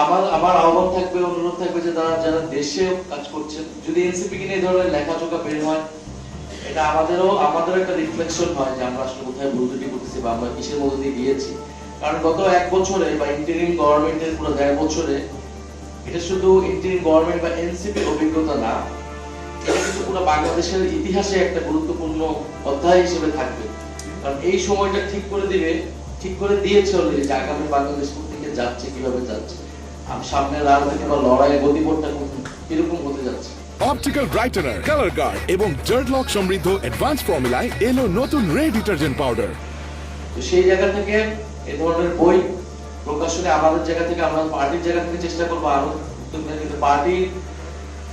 আমার আমার আহ্বান থাকবে, অনুরোধ থাকবে যে তারা যারা দেশে কাজ করছেন, যদি এনসিপি কে নিয়ে এই ধরনের লেখাজোকা বের হয়, এটা আমাদেরও একটা রিফ্লেকশন হয় যে আমরা আসলে কোথায় ভুল ত্রুটি করতেছি বা আমরা কিসের মধ্যে দিয়ে গিয়েছি। কারণ গত 1 বছরে বা ইন্টারিম গভর্নমেন্টের পুরো 1.5 বছরে এটা শুধু ইন্টারিম গভর্নমেন্ট বা এনসিপির অভিজ্ঞতা না, এটা কিন্তু পুরো বাংলাদেশের ইতিহাসে একটা গুরুত্বপূর্ণ অধ্যায় হিসেবে থাকবে। কারণ এই সময়টা ঠিক করে দিয়েছে অলরেডি যে আগামী বাংলাদেশ কোন দিকে যাচ্ছে, কিভাবে যাচ্ছে, সামনে রাজনীতি বা লড়াইয়ের গতিপথটা কিরকম হতে যাচ্ছে। অপটিক্যাল ব্রাইটেনার, কালার গার্ড এবং জার্ট লক সমৃদ্ধ অ্যাডভান্স ফর্মুলায় এলো নতুন রে ডিটারজেন্ট পাউডার। তো সেই জায়গা থেকে এই ধরনের বই প্রকাশনে আমাদের জায়গা থেকে, আমরা পার্টির জায়গা থেকে চেষ্টা করবো আরো, কিন্তু পার্টির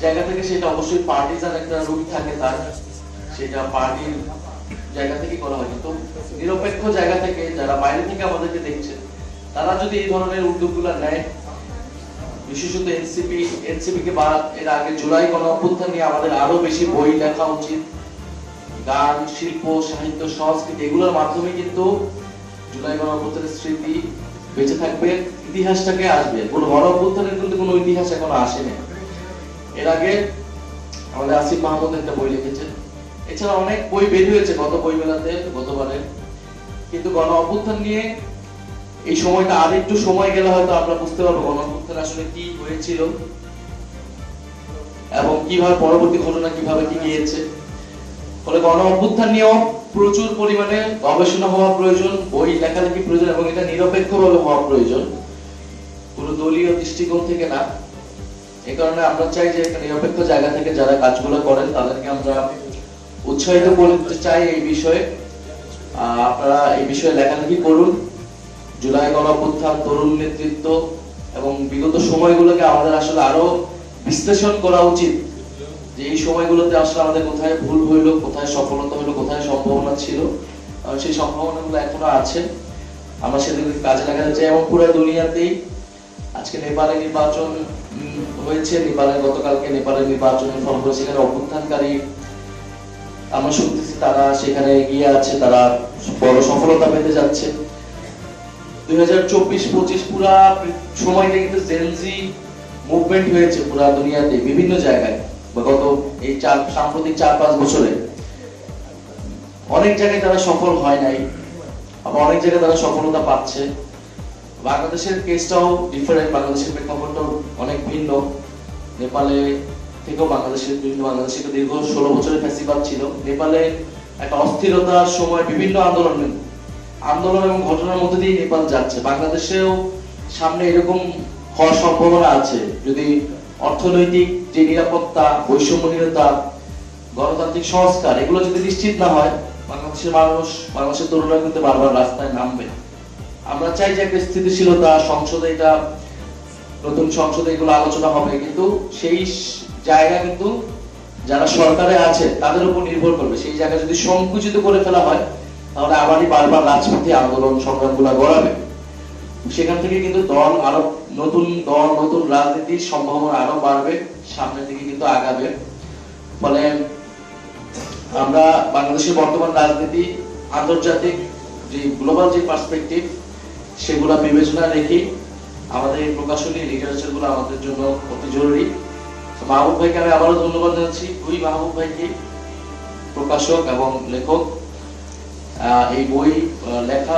জায়গা থেকে সেটা অবশ্যই পার্টিজান একটা রূপ থাকে তার, সেটা পার্টির জায়গা থেকে করা হয়। কিন্তু নিরপেক্ষ জায়গা থেকে যারা বাইরে থেকে আমাদেরকে দেখছে, তারা যদি এই ধরনের উদ্যোগগুলো নেয়, বিশেষত এনসিপি কে এর আগে জুলাই গণঅভ্যুত্থান নিয়ে আমাদের আরো বেশি বই লেখা উচিত। গান, শিল্প, সাহিত্য, সংস্কৃতি এগুলোর মাধ্যমে কিন্তু জুলাই গণঅভ্যুত্থানের স্মৃতি বেঁচে থাকবে, ইতিহাসটাকে আসবে। কোনো গণঅভ্যুত্থানের কিন্তু কোনো ইতিহাস এখনো আসেনি। এর আগে আমাদের আসিফ মাহমুদ একটা বই লিখেছেন, এছাড়া অনেক বই বের হয়েছে গত বই মেলাতে, গতবারে। কিন্তু গণঅভ্যুত্থান নিয়ে এই সময়টা আর একটু সময় গেলে হয়তো আমরা বুঝতে পারবো গণঅভ্যুত্থান আসলে কি হয়েছিল এবং কিভাবে পরবর্তী ঘটনা কিভাবে কি গিয়েছে। ফলে গণঅভ্যুত্থান নিয়েও প্রচুর পরিমাণে গবেষণা হওয়া প্রয়োজন, বই লেখালেখি প্রয়োজন, এবং এটা নিরপেক্ষভাবে হওয়া প্রয়োজন, কোনো দলীয় দৃষ্টিকোণ থেকে না। এই কারণে আমরা চাই যে একটা নিরপেক্ষ জায়গা থেকে যারা কাজগুলো করেন তাদেরকে আমরা উৎসাহিত করতে চাই এই বিষয়ে। আপনারা এই বিষয়ে লেখালেখি করুন। জুলাই গণঅভ্যুত্থান, তরুণ নেতৃত্ব এবং বিগত সময়গুলোকে আমাদের আসলে আরো বিশ্লেষণ করা উচিত, যে এই সময়গুলোতে আসলে আমাদের কোথায় ভুল হইলো, কোথায় সফলতা হইলো, কোথায় সম্ভাবনা ছিল, সেই সম্ভাবনাগুলো এখনো আছে, আমরা সেগুলোকে কাজে লাগাতে চাই। এবং পুরো দুনিয়াতেই আজকে নেপালে নির্বাচন হয়েছে, গতকালকে নেপালের নির্বাচনের ফল করে সেখানে অভ্যুত্থানকারী আমরা শুনতেছি তারা সেখানে এগিয়ে আছে, তারা বড় সফলতা পেতে যাচ্ছে। 2024-25 পুরা সময়টা কিন্তু জেনজি মুভমেন্ট হয়েছে পুরা দুনিয়াতে বিভিন্ন জায়গায়। গত এই সাম্প্রতিক 4-5 বছরে অনেক জায়গায় তারা সফল হয় নাই, আবার অনেক জায়গায় তারা সফলতা পাচ্ছে। বাংলাদেশের কেসটাও ডিফারেন্ট, বাংলাদেশের প্রেক্ষাপটটাও অনেক ভিন্ন। নেপালে থেকেও বাংলাদেশের দীর্ঘ 16 বছরের ফ্যাসিবাদ ছিল। নেপালে একটা অস্থিরতার সময় বিভিন্ন আন্দোলন এবং ঘটনার মধ্যে দিয়ে নেপাল যাচ্ছে। বাংলাদেশেও সামনে এরকম হওয়ার সম্ভাবনা আছে যদি অর্থনৈতিক যে নিরাপত্তা, বৈষম্যহীনতা, গণতান্ত্রিক সংস্কার এগুলো যদি নিশ্চিত না হয়, বাংলাদেশের তরুণরা কিন্তু বারবার রাস্তায় নামবে। আমরা চাই যে একটা স্থিতিশীলতা, নতুন সংসদে এগুলো আলোচনা হবে, কিন্তু সেই জায়গা কিন্তু যারা সরকারে আছে তাদের উপর নির্ভর করবে। সেই জায়গা যদি সংকুচিত করে ফেলা হয়, তাহলে আবারই বারবার রাজপথে আন্দোলন সংগ্রামগুলো গড়াবে। সেখান থেকে কিন্তু নতুন রাজনীতির সম্ভাবনা আরো বাড়বে, সামনের দিকে কিন্তু আগাবে। ফলে আমরা বাংলাদেশের বর্তমান রাজনীতি, আন্তর্জাতিক যে গ্লোবাল যে পার্সপেক্টিভ, সেগুলো বিবেচনা রেখে আমাদের এই প্রকাশনী লিটারেচার গুলো আমাদের জন্য অতি জরুরি। মাহবুব ভাইকে আমি আবারও ধন্যবাদ জানাচ্ছি, দুই মাহবুব ভাইকে, প্রকাশক এবং লেখক, এই বই লেখা